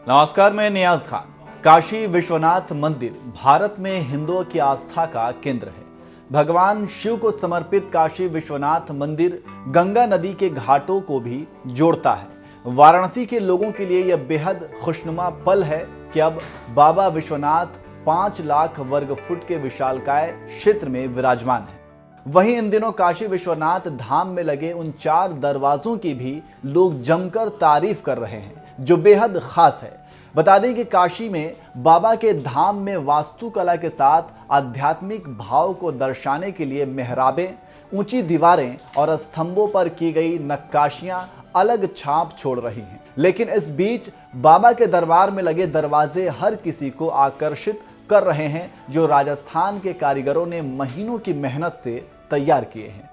नमस्कार, मैं नियाज खान। काशी विश्वनाथ मंदिर भारत में हिंदुओं की आस्था का केंद्र है। भगवान शिव को समर्पित काशी विश्वनाथ मंदिर गंगा नदी के घाटों को भी जोड़ता है। वाराणसी के लोगों के लिए यह बेहद खुशनुमा पल है कि अब बाबा विश्वनाथ 5 लाख वर्ग फुट के विशालकाय क्षेत्र में विराजमान है। वहीं इन दिनों काशी विश्वनाथ धाम में लगे उन 4 दरवाजों की भी लोग जमकर तारीफ कर रहे हैं, जो बेहद खास है। बता दें कि काशी में बाबा के धाम में वास्तुकला के साथ आध्यात्मिक भाव को दर्शाने के लिए मेहराबें, ऊंची दीवारें और स्तंभों पर की गई नक्काशियां अलग छाप छोड़ रही हैं। लेकिन इस बीच बाबा के दरबार में लगे दरवाजे हर किसी को आकर्षित कर रहे हैं, जो राजस्थान के कारीगरों ने महीनों की मेहनत से तैयार किए हैं।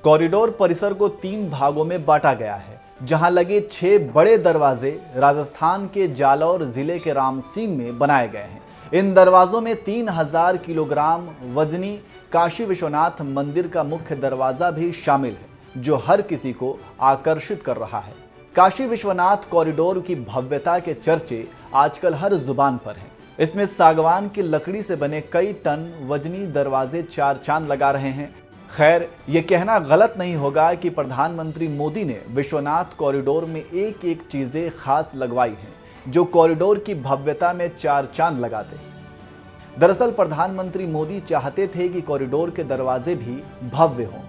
कॉरिडोर परिसर को 3 भागों में बांटा गया है, जहां लगे 6 बड़े दरवाजे राजस्थान के जालौर जिले के रामसीन में बनाए गए हैं। इन दरवाजों में 3000 किलोग्राम वजनी काशी विश्वनाथ मंदिर का मुख्य दरवाजा भी शामिल है, जो हर किसी को आकर्षित कर रहा है। काशी विश्वनाथ कॉरिडोर की भव्यता के चर्चे आजकल हर जुबान पर हैं। इसमें सागवान की लकड़ी से बने कई टन वजनी दरवाजे 4 चांद लगा रहे हैं। खैर, ये कहना गलत नहीं होगा कि प्रधानमंत्री मोदी ने विश्वनाथ कॉरिडोर में एक चीजें खास लगवाई हैं, जो कॉरिडोर की भव्यता में 4 चांद लगाते हैं। दरअसल प्रधानमंत्री मोदी चाहते थे कि कॉरिडोर के दरवाजे भी भव्य हों,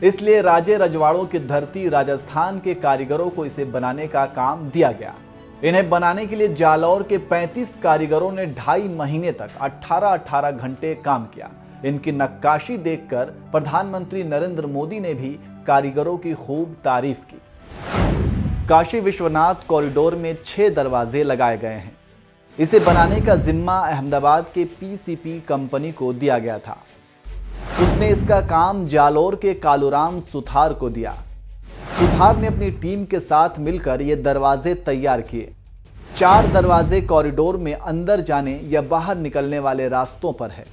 इसलिए राजे रजवाड़ों की धरती राजस्थान के कारीगरों को इसे बनाने का काम दिया गया। इन्हें बनाने के लिए जालौर के 35 कारीगरों ने 2.5 महीने तक 18 घंटे काम किया। इनकी नक्काशी देखकर प्रधानमंत्री नरेंद्र मोदी ने भी कारीगरों की खूब तारीफ की। काशी विश्वनाथ कॉरिडोर में 6 दरवाजे लगाए गए हैं। इसे बनाने का जिम्मा अहमदाबाद के पीसीपी कंपनी को दिया गया था। उसने इसका काम जालौर के कालूराम सुथार को दिया। सुथार ने अपनी टीम के साथ मिलकर ये दरवाजे तैयार किए। 4 दरवाजे कॉरिडोर में अंदर जाने या बाहर निकलने वाले रास्तों पर है।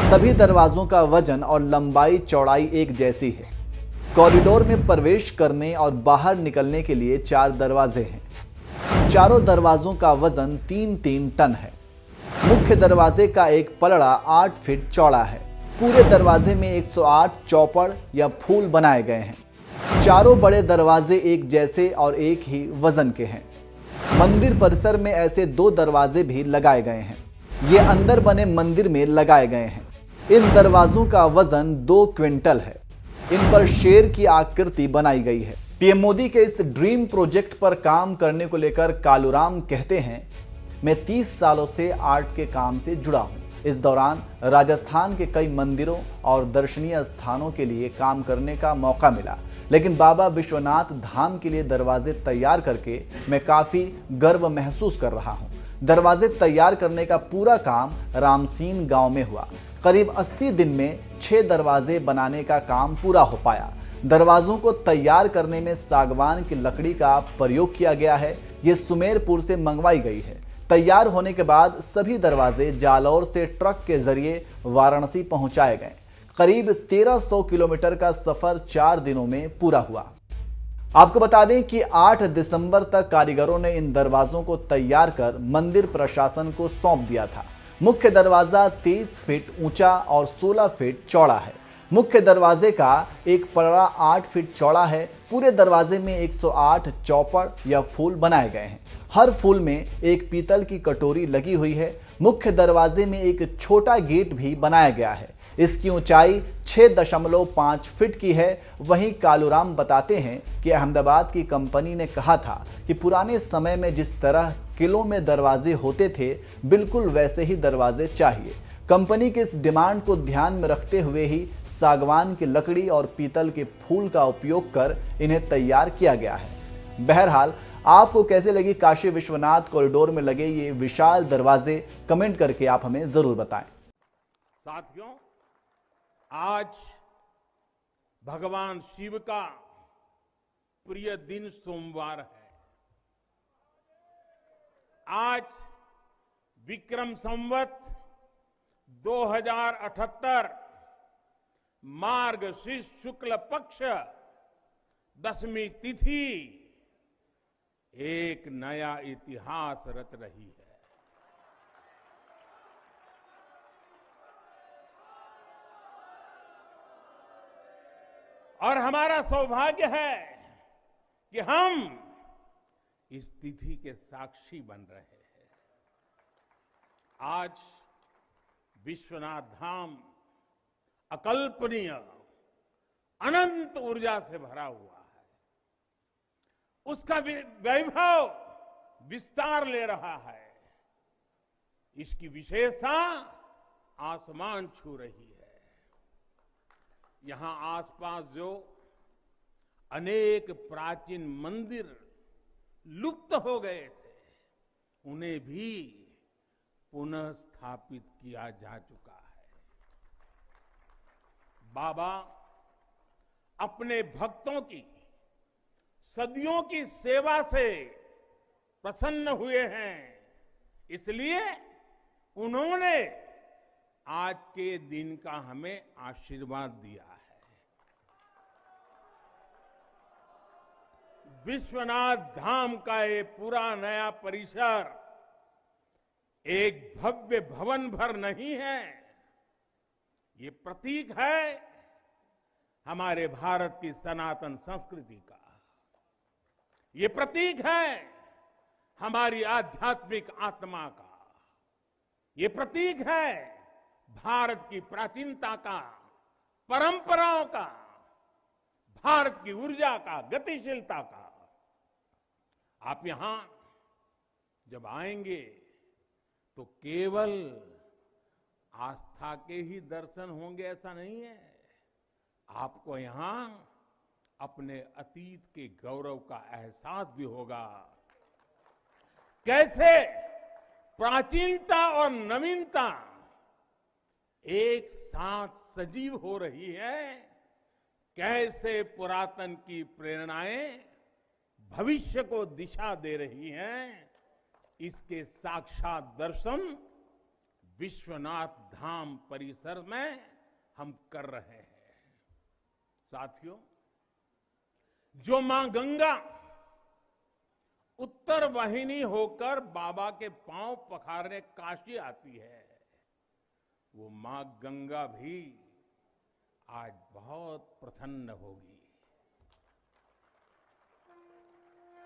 सभी दरवाजों का वजन और लंबाई चौड़ाई एक जैसी है। कॉरिडोर में प्रवेश करने और बाहर निकलने के लिए 4 दरवाजे हैं। चारों दरवाजों का वजन 3-3 टन है। मुख्य दरवाजे का एक पलड़ा 8 फीट चौड़ा है। पूरे दरवाजे में 108 चौपड़ या फूल बनाए गए हैं। चारों बड़े दरवाजे एक जैसे और एक ही वजन के हैं। मंदिर परिसर में ऐसे 2 दरवाजे भी लगाए गए हैं। ये अंदर बने मंदिर में लगाए गए हैं। इन दरवाजों का वजन 2 क्विंटल है। इन पर शेर की आकृति बनाई गई है। पीएम मोदी के इस ड्रीम प्रोजेक्ट पर काम करने को लेकर कालूराम कहते हैं, मैं 30 सालों से आर्ट के काम से जुड़ा हूं। इस दौरान राजस्थान के कई मंदिरों और दर्शनीय स्थानों के लिए काम करने का मौका मिला, लेकिन बाबा विश्वनाथ धाम के लिए दरवाजे तैयार करके मैं काफी गर्व महसूस कर रहा हूं। दरवाजे तैयार करने का पूरा काम रामसीन गांव में हुआ। करीब 80 दिन में 6 दरवाजे बनाने का काम पूरा हो पाया। दरवाजों को तैयार करने में सागवान की लकड़ी का प्रयोग किया गया है। ये सुमेरपुर से मंगवाई गई है। तैयार होने के बाद सभी दरवाजे जालौर से ट्रक के जरिए वाराणसी पहुंचाए गए। करीब 1300 किलोमीटर का सफर 4 दिनों में पूरा हुआ। आपको बता दें कि 8 दिसंबर तक कारीगरों ने इन दरवाजों को तैयार कर मंदिर प्रशासन को सौंप दिया था। मुख्य दरवाजा 23 फीट ऊंचा और 16 फीट चौड़ा है। मुख्य दरवाजे का एक पलड़ा 8 फीट चौड़ा है। पूरे दरवाजे में 108 चौपड़ या फूल बनाए गए हैं। हर फूल में एक पीतल की कटोरी लगी हुई है। मुख्य दरवाजे में एक छोटा गेट भी बनाया गया है। इसकी ऊंचाई 6.5 फीट की है। वहीं कालूराम बताते हैं कि अहमदाबाद की कंपनी ने कहा था कि पुराने समय में जिस तरह किलों में दरवाजे होते थे, बिल्कुल वैसे ही दरवाजे चाहिए। कंपनी के इस डिमांड को ध्यान में रखते हुए ही सागवान की लकड़ी और पीतल के फूल का उपयोग कर इन्हें तैयार किया गया है। बहरहाल, आपको कैसे लगी काशी विश्वनाथ कॉरिडोर में लगे ये विशाल दरवाजे, कमेंट करके आप हमें जरूर बताएं। साथियों, आज भगवान शिव का प्रिय दिन सोमवार है। आज विक्रम संवत 2078 मार्गशीर्ष शुक्ल पक्ष 10वीं तिथि एक नया इतिहास रच रही है। और हमारा सौभाग्य है कि हम इस तिथि के साक्षी बन रहे हैं। आज विश्वनाथ धाम अकल्पनीय अनंत ऊर्जा से भरा हुआ है। उसका वैभव विस्तार ले रहा है। इसकी विशेषता आसमान छू रही है। यहां आसपास जो अनेक प्राचीन मंदिर लुप्त हो गए थे, उन्हें भी पुनः स्थापित किया जा चुका है। बाबा अपने भक्तों की सदियों की सेवा से प्रसन्न हुए हैं, इसलिए उन्होंने आज के दिन का हमें आशीर्वाद दिया है। विश्वनाथ धाम का ये पूरा नया परिसर एक भव्य भवन भर नहीं है, ये प्रतीक है हमारे भारत की सनातन संस्कृति का। ये प्रतीक है हमारी आध्यात्मिक आत्मा का। ये प्रतीक है भारत की प्राचीनता का, परंपराओं का, भारत की ऊर्जा का, गतिशीलता का। आप यहां जब आएंगे तो केवल आस्था के ही दर्शन होंगे ऐसा नहीं है। आपको यहां अपने अतीत के गौरव का एहसास भी होगा। कैसे प्राचीनता और नवीनता एक साथ सजीव हो रही है, कैसे पुरातन की प्रेरणाएं भविष्य को दिशा दे रही हैं, इसके साक्षात दर्शन विश्वनाथ धाम परिसर में हम कर रहे हैं। साथियों, जो मां गंगा उत्तर वाहिनी होकर बाबा के पांव पखारने काशी आती है, वो मां गंगा भी आज बहुत प्रसन्न होगी।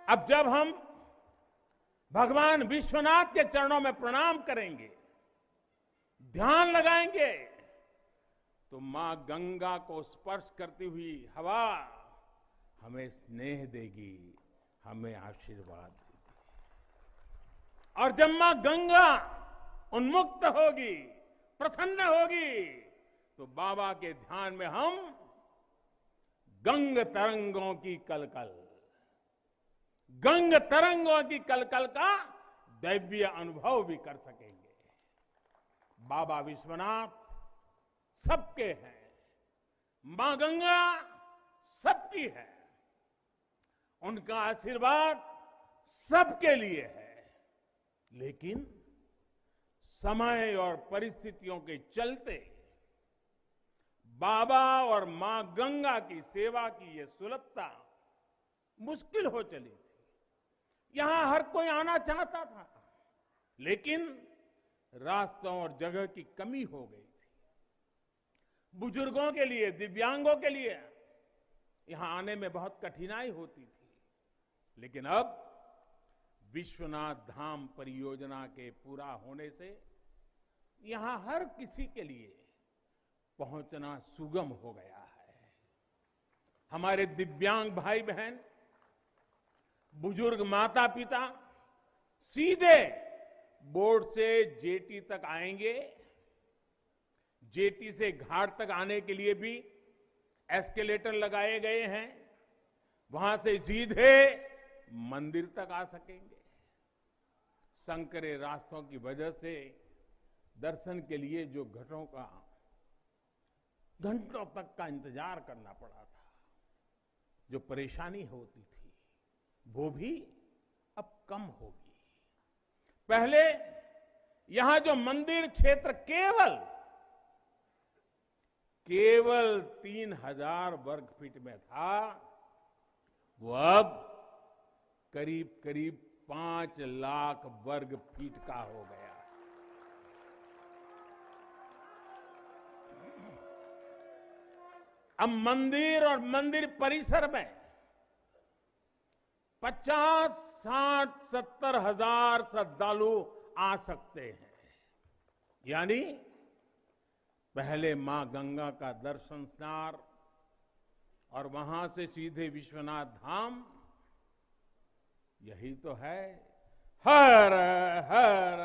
अब जब हम भगवान विश्वनाथ के चरणों में प्रणाम करेंगे, ध्यान लगाएंगे, तो मां गंगा को स्पर्श करती हुई हवा हमें स्नेह देगी, हमें आशीर्वाद देगी। और जब मां गंगा उन्मुक्त होगी, प्रसन्न होगी, तो बाबा के ध्यान में हम गंग तरंगों की कलकल, गंग तरंगों की कलकल का दैवीय अनुभव भी कर सकेंगे। बाबा विश्वनाथ सबके हैं, मां गंगा सबकी है, उनका आशीर्वाद सबके लिए है। लेकिन समय और परिस्थितियों के चलते बाबा और मां गंगा की सेवा की यह सुलभता मुश्किल हो चली थी। यहां हर कोई आना चाहता था, लेकिन रास्तों और जगह की कमी हो गई थी। बुजुर्गों के लिए, दिव्यांगों के लिए यहां आने में बहुत कठिनाई होती थी। लेकिन अब विश्वनाथ धाम परियोजना के पूरा होने से यहां हर किसी के लिए पहुंचना सुगम हो गया है। हमारे दिव्यांग भाई बहन, बुजुर्ग माता पिता सीधे बोर्ड से जेटी तक आएंगे। जेटी से घाट तक आने के लिए भी एस्केलेटर लगाए गए हैं, वहां से सीधे मंदिर तक आ सकेंगे। संकरे रास्तों की वजह से दर्शन के लिए जो घंटों तक का इंतजार करना पड़ा था, जो परेशानी होती थी, वो भी अब कम होगी। पहले यहां जो मंदिर क्षेत्र केवल 3000 वर्ग फीट में था, वो अब करीब करीब 5 लाख वर्ग फीट का हो गया। अब मंदिर और मंदिर परिसर में 50, 60, 70 हजार श्रद्धालु आ सकते हैं। यानी पहले मां गंगा का दर्शन स्नान और वहां से सीधे विश्वनाथ धाम, यही तो है हर हर